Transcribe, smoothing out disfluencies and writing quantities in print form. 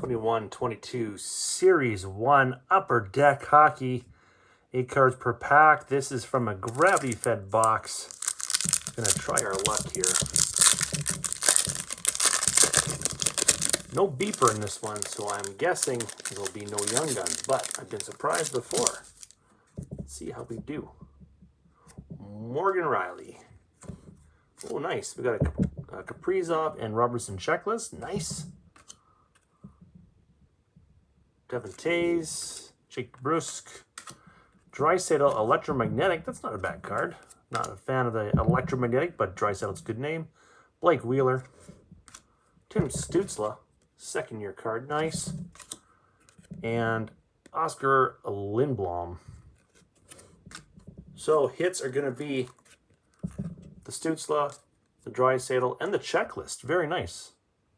21-22 Series 1 Upper Deck Hockey. 8 cards per pack. This is from a gravity-fed box. Gonna try our luck here. No beeper in this one, so I'm guessing there'll be no Young Guns, but I've been surprised before. Let's see how we do. Morgan Riley. Oh, nice. We got a Kaprizov and Robertson checklist. Nice. Devin Tays, Jake Brusque, Draisaitl Electromagnetic. That's not a bad card. Not a fan of the Electromagnetic, but Draisaitl's a good name. Blake Wheeler, Tim Stützle, second-year card. Nice. And Oscar Lindblom. So hits are going to be the Stützle, the Draisaitl, and the checklist. Very nice.